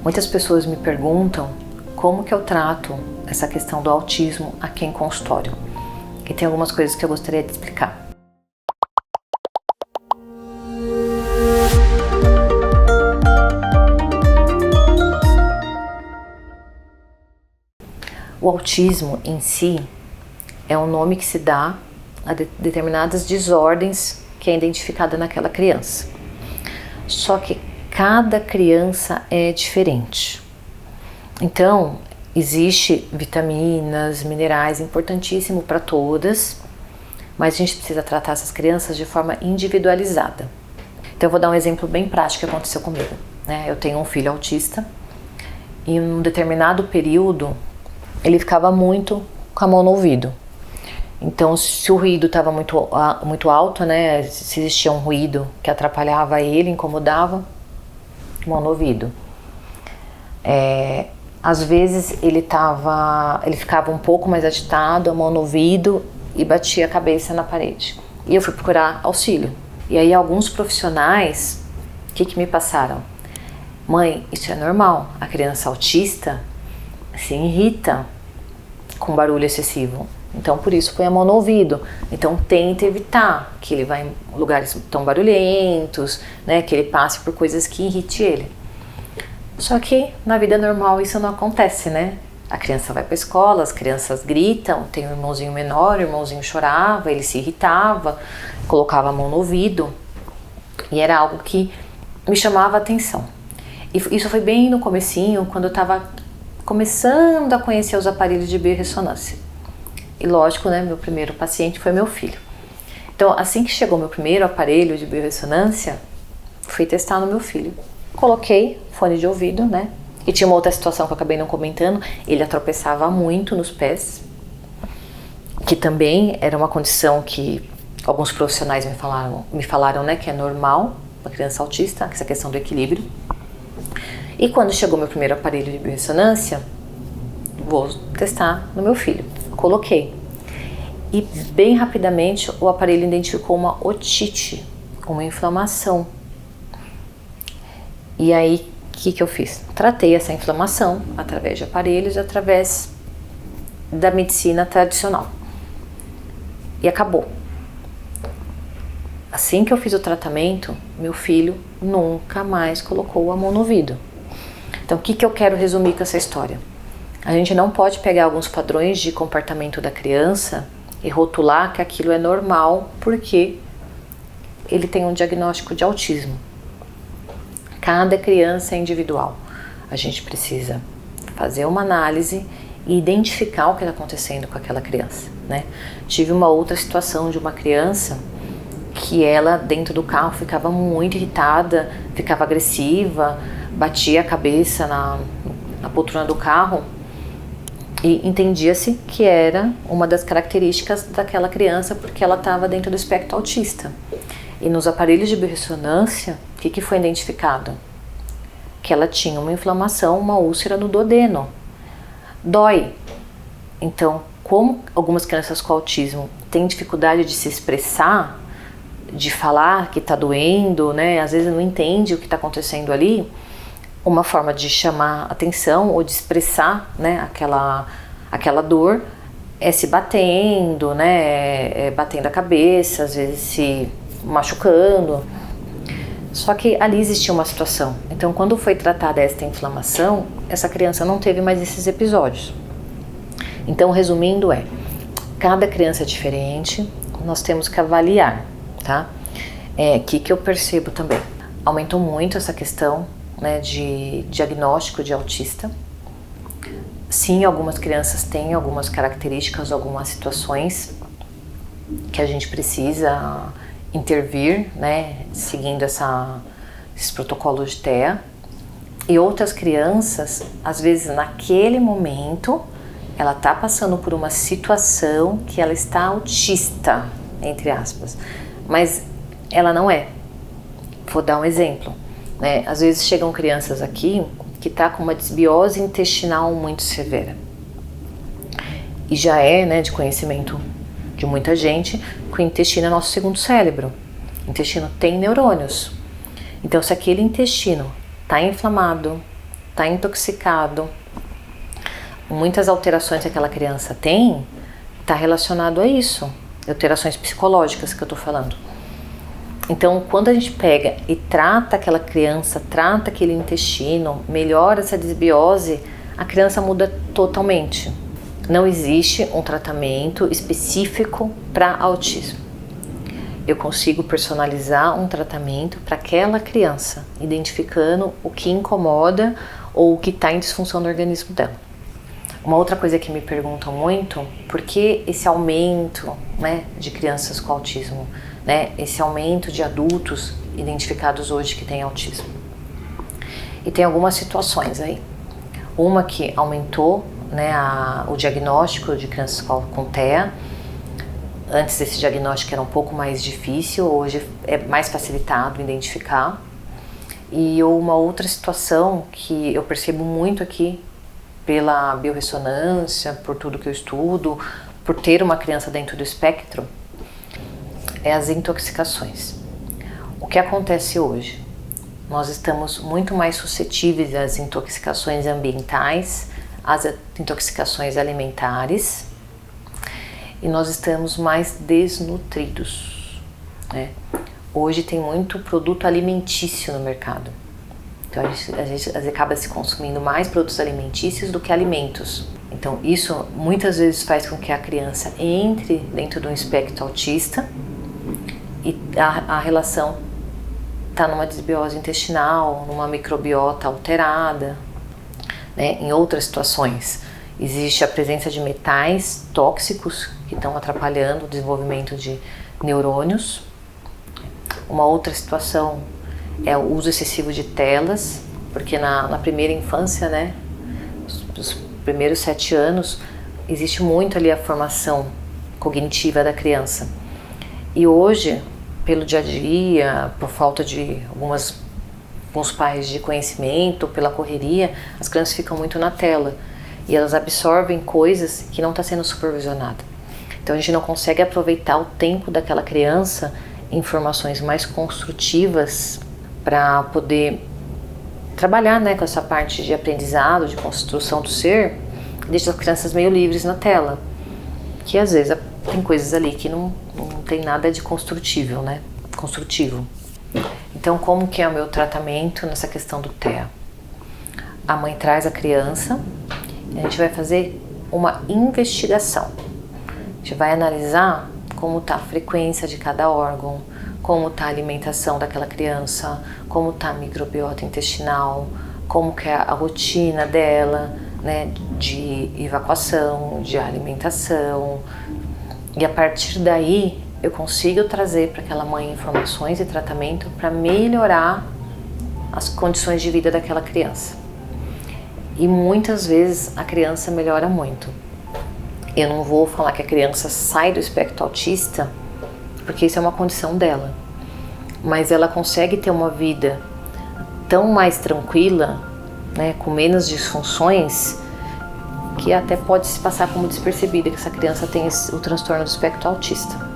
Muitas pessoas me perguntam como que eu trato essa questão do autismo aqui em consultório. E tem algumas coisas que eu gostaria de explicar. O autismo em si é um nome que se dá a determinadas desordens que é identificada naquela criança. Só que cada criança é diferente. Então, existe vitaminas, minerais, importantíssimo para todas, mas a gente precisa tratar essas crianças de forma individualizada. Então, eu vou dar um exemplo bem prático que aconteceu comigo. Eu tenho um filho autista e em um determinado período ele ficava muito com a mão no ouvido. Então, se o ruído estava muito alto, se existia um ruído que atrapalhava ele, incomodava, mão no ouvido. Às vezes ele ficava um pouco mais agitado, a mão no ouvido e batia a cabeça na parede. E eu fui procurar auxílio. E aí alguns profissionais, o que me passaram? Mãe, isso é normal, a criança autista se irrita com barulho excessivo. Então, por isso, põe a mão no ouvido. Então, tenta evitar que ele vá em lugares tão barulhentos, que ele passe por coisas que irritem ele. Só que, na vida normal, isso não acontece, A criança vai para a escola, as crianças gritam, tem um irmãozinho menor, o irmãozinho chorava, ele se irritava, colocava a mão no ouvido. E era algo que me chamava a atenção. E isso foi bem no comecinho, quando eu estava começando a conhecer os aparelhos de biorressonância. E lógico, meu primeiro paciente foi meu filho. Então, assim que chegou meu primeiro aparelho de biorressonância, fui testar no meu filho. Coloquei fone de ouvido, E tinha uma outra situação que eu acabei não comentando, ele tropeçava muito nos pés, que também era uma condição que alguns profissionais me falaram, que é normal para criança autista, essa questão do equilíbrio. E quando chegou meu primeiro aparelho de biorressonância, vou testar no meu filho. Coloquei. E bem rapidamente o aparelho identificou uma otite, uma inflamação. E aí, o que eu fiz? Tratei essa inflamação através de aparelhos, através da medicina tradicional. E acabou. Assim que eu fiz o tratamento, meu filho nunca mais colocou a mão no ouvido. Então, o que eu quero resumir com essa história? A gente não pode pegar alguns padrões de comportamento da criança e rotular que aquilo é normal porque ele tem um diagnóstico de autismo. Cada criança é individual. A gente precisa fazer uma análise e identificar o que está acontecendo com aquela criança, Tive uma outra situação de uma criança que ela dentro do carro ficava muito irritada, ficava agressiva, batia a cabeça na poltrona do carro. E entendia-se que era uma das características daquela criança porque ela estava dentro do espectro autista. E nos aparelhos de biorressonância, o que foi identificado? Que ela tinha uma inflamação, uma úlcera no duodeno. Dói. Então, como algumas crianças com autismo têm dificuldade de se expressar, de falar que está doendo, às vezes não entende o que está acontecendo ali, uma forma de chamar atenção ou de expressar aquela dor é se batendo, batendo a cabeça, às vezes se machucando. Só que ali existia uma situação. Então, quando foi tratada esta inflamação, essa criança não teve mais esses episódios. Então, resumindo cada criança é diferente, nós temos que avaliar, tá? Que eu percebo também. Aumentou muito essa questão de diagnóstico de autista. Sim, algumas crianças têm algumas características, algumas situações que a gente precisa intervir, seguindo esses protocolos de TEA. E outras crianças, às vezes naquele momento, ela está passando por uma situação que ela está autista, entre aspas, mas ela não é. Vou dar um exemplo. Às vezes chegam crianças aqui que tá com uma desbiose intestinal muito severa. E já de conhecimento de muita gente que o intestino é nosso segundo cérebro. O intestino tem neurônios. Então, se aquele intestino tá inflamado, está intoxicado, muitas alterações que aquela criança tem, está relacionado a isso, alterações psicológicas que eu estou falando. Então, quando a gente pega e trata aquela criança, trata aquele intestino, melhora essa desbiose, a criança muda totalmente. Não existe um tratamento específico para autismo. Eu consigo personalizar um tratamento para aquela criança, identificando o que incomoda ou o que está em disfunção no organismo dela. Uma outra coisa que me perguntam muito, por que esse aumento, né, de crianças com autismo, né, esse aumento de adultos identificados hoje que têm autismo? E tem algumas situações aí. Uma que aumentou, né, o diagnóstico de crianças com TEA. Antes esse diagnóstico era um pouco mais difícil, hoje é mais facilitado identificar. E uma outra situação que eu percebo muito aqui, pela biorressonância, por tudo que eu estudo, por ter uma criança dentro do espectro, é as intoxicações. O que acontece hoje? Nós estamos muito mais suscetíveis às intoxicações ambientais, às intoxicações alimentares, e nós estamos mais desnutridos, né? Hoje tem muito produto alimentício no mercado. Então a gente acaba se consumindo mais produtos alimentícios do que alimentos. Então isso muitas vezes faz com que a criança entre dentro de um espectro autista e a relação está numa desbiose intestinal, numa microbiota alterada, né? Em outras situações existe a presença de metais tóxicos que estão atrapalhando o desenvolvimento de neurônios. Uma outra situação é o uso excessivo de telas, porque na primeira infância, né, os primeiros 7 anos, existe muito ali a formação cognitiva da criança. E hoje, pelo dia a dia, por falta de alguns pais de conhecimento, pela correria, as crianças ficam muito na tela e elas absorvem coisas que não está sendo supervisionada. Então a gente não consegue aproveitar o tempo daquela criança em informações mais construtivas para poder trabalhar, né, com essa parte de aprendizado, de construção do ser, deixa as crianças meio livres na tela, que às vezes tem coisas ali que não tem nada de construtivo, né? Então, como que é o meu tratamento nessa questão do TEA? A mãe traz a criança e a gente vai fazer uma investigação. A gente vai analisar como está a frequência de cada órgão, como está a alimentação daquela criança, como está a microbiota intestinal, como que é a rotina dela, né, de evacuação, de alimentação. E a partir daí eu consigo trazer para aquela mãe informações e tratamento para melhorar as condições de vida daquela criança. E muitas vezes a criança melhora muito. Eu não vou falar que a criança sai do espectro autista, porque isso é uma condição dela. Mas ela consegue ter uma vida tão mais tranquila, né, com menos disfunções, que até pode se passar como despercebida que essa criança tem o transtorno do espectro autista.